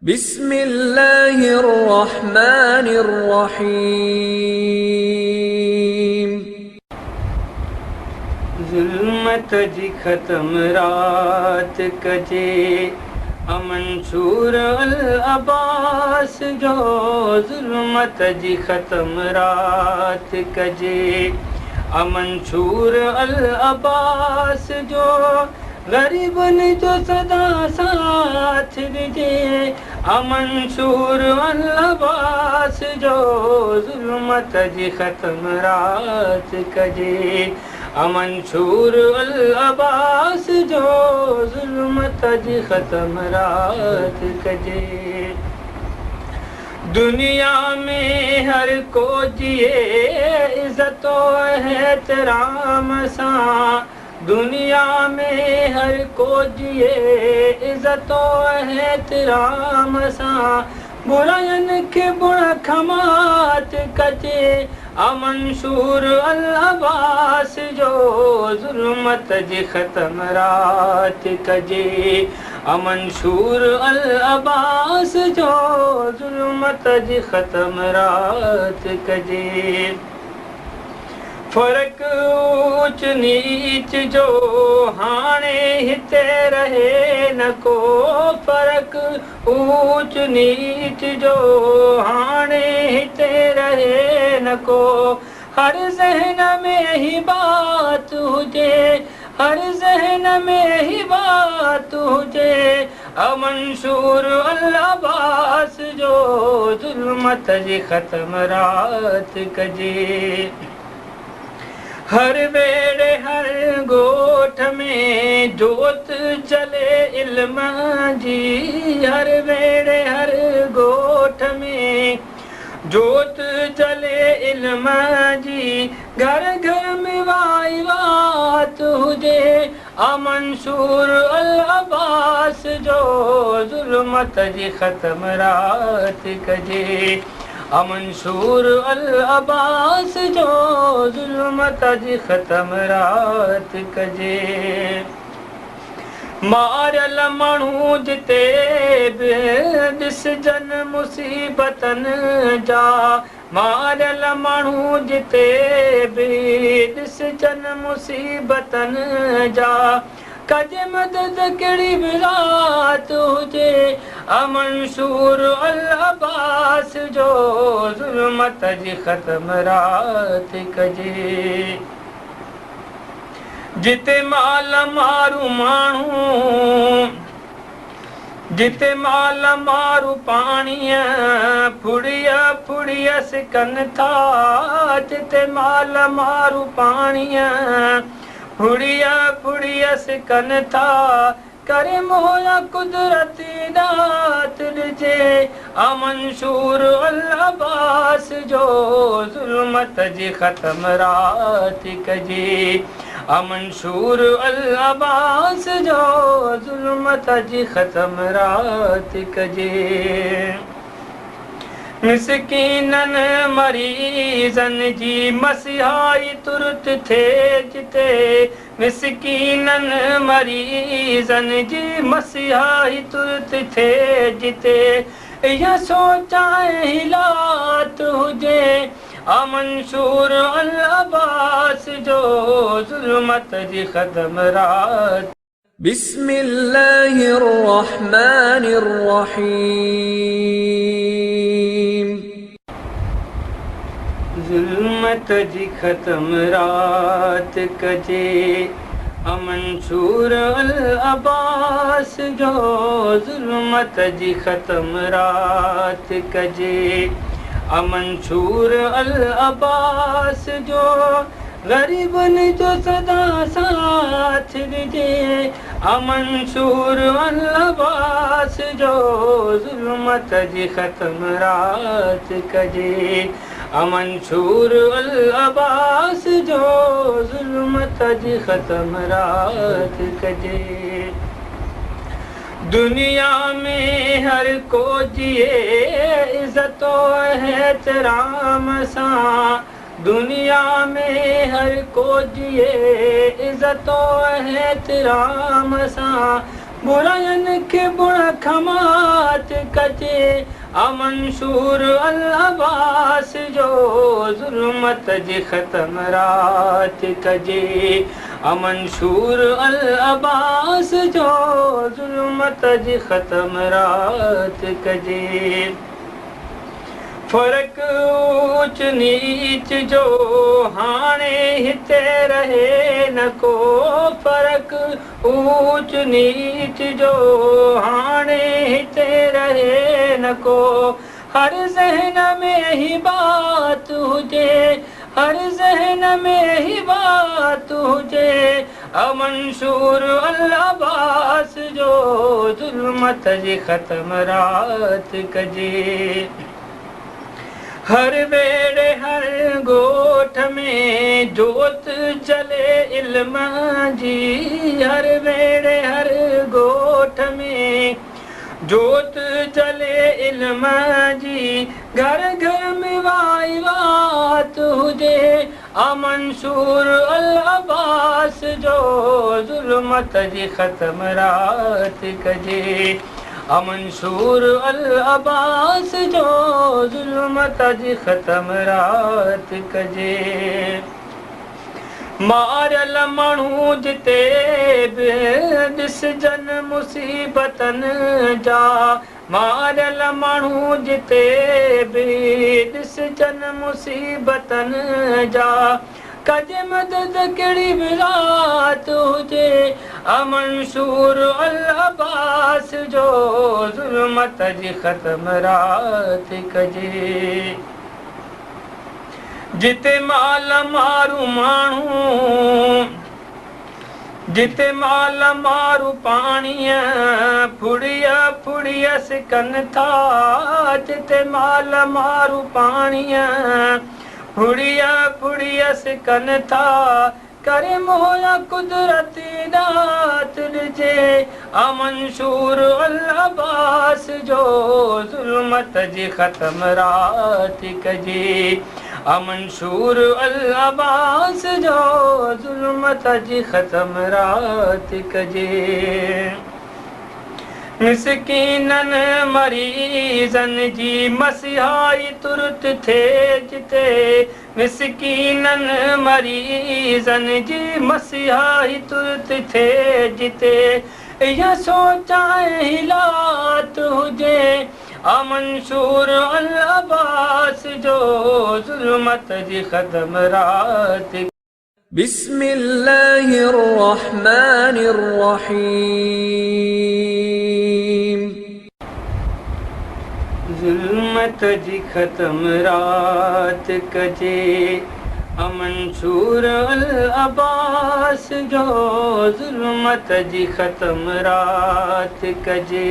बिस्मिल्लाहिर्रहमानिर्रहीम। ज़ुल्मत जी ख़त्म रात कजे अमंशूर अल अब्बास जो ज़ुल्मत जी ख़त्म रात कजे अमंशूर अल अब्बास जो ग़रीबनि जो सदा साथ ॾिजे अमंशूर अल अब्बास जो ज़ुल्मत जी ख़त्म रात कजे अमंशूर अल अब्बास जो ज़ुल्मत जी ख़त्म रात कजे। दुनिया में हर को जिए इज़्ज़तो एहतराम सां दुनिया में हर को जिए इज़्ज़तो एहतराम सां बुराइयुनि खे बुण खमात कजे अमंशूर अल अब्बास जो ज़ुल्मत जी ख़त्म रात कजे अमंशूर अल अब्बास जो ज़ुल्मत जी ख़त्म रात कजे। फ़र्क़ ऊच नीच जो हाणे हिते रहे न को फ़र्क़ ऊच नीच जो हाणे हिते रहे न को हर ज़हन में ही बात हुजे हर ज़हन में ही बात हुजे अमंशूर अल अब्बास जो ज़ुल्मत जी ख़त्म रात कजे। हर वेड़े हर ॻोठ में जोत जले इल्म जी हर वेड़े हर ॻोठ में जोत जले इल्म जी घर घर में वाई वात हुजे अमंशूर अल अब्बास जो ज़ुल्मत जी ख़त्म रात कजे अमंशूर अल अब्बास जो ज़ुल्मत जी ख़त्म रात कजे। मारियल माण्हू जिते बि ॾिसजनि मुसीबतनि जा मारियल माण्हू जिते बि ॾिसजनि मुसीबतनि जा कजे मदद कहिड़ी बि रात हुजे अमंशूर अल अब्बास जो ज़ुल्मत जी ख़त्म रात कजे। जिते माल मारू माण्हू जिते माल मारू पाणीअ फुड़िया फुड़िया सिकनि था जिते माल मारू पाणीअ फुड़िया फुड़िया सिकनि था करे मोया कुदरती दात ॾिजे अमंशूर अल अब्बास जो ज़ुल्मत जी ख़त्म रात कजे अमंशूर अल अब्बास जो ज़ुल्मत जी ख़त्म रात कजे। मिस्कीननि मरीज़नि जी मसिहाई तुर्त थिए जिते मिस्कीननि मरीज़नि जी मसिहाई तुर्त थिए जिते इहा सोचां हिलात हुजे अमंशूर अल अब्बास जो ज़ुल्मत जी ख़त्म रात। बिस्मिल्लाहिर्रहमानिर्रहीम। ज़ुल्मत जी ख़त्म रात कजे अमंशूर अल अब्बास जो ज़ुल्मत जी ख़त्म रात कजे अमंशूर अल अब्बास जो ग़रीबनि जो सदा साथ ॾिजे अमंशूर अल अब्बास जो ज़ुल्मत जी ख़त्म रात कजे अमंशूर अल अब्बास जो ज़ुल्मत जी ख़त्म रात कजे। दुनिया में हर को जिए इज़्ज़तो एहतराम सां दुनिया में हर को जिए इज़्ज़तो एहतराम सां बुराइयुनि खे बुण खमात कजे कजे अमंशूर अल अब्बास जो ज़ुल्मत जी ख़त्म रात कजे अमंशूर अल अब्बास जो ज़ुल्मत जी ख़त्म रात कजे फ़र्क़ ऊच नीच जो हाणे हिते रहे न को फ़र्क़ ऊच नीच जो हाणे हिते रहे न को हर ज़हन में ही बात हुजे हर ज़हन में ही बात हुजे अमंशूर अल अब्बास जो ज़ुल्मत जी ख़त्म रात कजे हर वेड़े हर गोठ में जोत जले इल्म जी हर वेड़े हर गोठ में जोत जले इल्म जी घर घर में वाई बात हुजे अमंशूर अल अब्बास जो ज़ुल्मत जी ख़त्म रात कजे अमंशूर अल अब्बास जो ज़ुल्मत जी ख़त्म रात कजे मारल माण्हू जिते बि ॾिसजनि मुसीबतनि जा मारल माण्हू जिते बि ॾिसजनि मुसीबतनि जा कजे मदद कहिड़ी बि रात हुजे अमंशूर अल अब्बास जो ज़ुल्मत जी ख़त्म रात कजे जिते माल मारू माण्हू जिते माल मारू पाणीअ फुड़िया फुड़िया सिकनि था जिते माल मारू पाणीअ फुड़िया फुड़िया सिकनि था करे मोया कुदरती दात ॾिजे अमंशूर अल अब्बास जो ज़ुल्मत जी ख़त्म रात कजे अमंशूर अल अब्बास जो ज़ुल्मत जी ख़त्म रात कजे मिस्कीननि मरीज़नि जी मसिहाई तुर्त थिए जिते मिस्कीननि मरीज़नि जी मसिहाई तुर्त थिए जिते इहा सोचां हिलात हुजे अमंशूर अल अब्बास जो ज़ुल्मत जी ख़त्म रात बिस्मिल्लाहिर रहमानिर रहीम ज़ुल्मत जी ख़त्म रात कजे अमंशूर अल अब्बास जो ज़ुल्मत जी ख़त्म रात कजे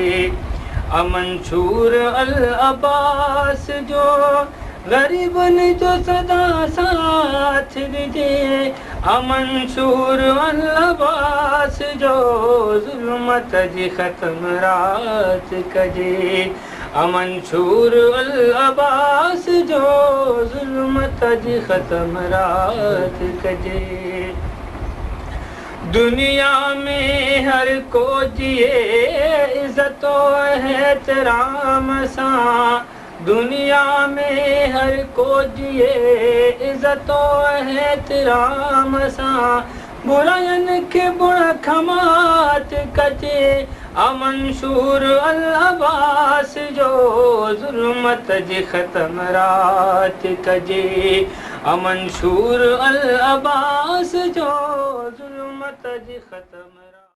अमंशूर अल अब्बास जो ग़रीबनि जो सदा साथ ॾिजे अमंशूर अल अब्बास जो ज़ुल्मत जी ख़त्म रात कजे अमंशूर अल अब्बास जो ज़ुल्मत जी ख़त्म रात कजे दुनिया में हर को जिए इज़्ज़तो एहतराम सां दुनिया में हर को जिए इज़्ज़तो एहतराम सां बुराइनि खे बुण खमात कजे अमंशूर अल अब्बास जो ज़ुल्मत जी ख़त्म रात कजे अमंशूर अल अब्बास जो ज़ुल्मत जी ख़त्म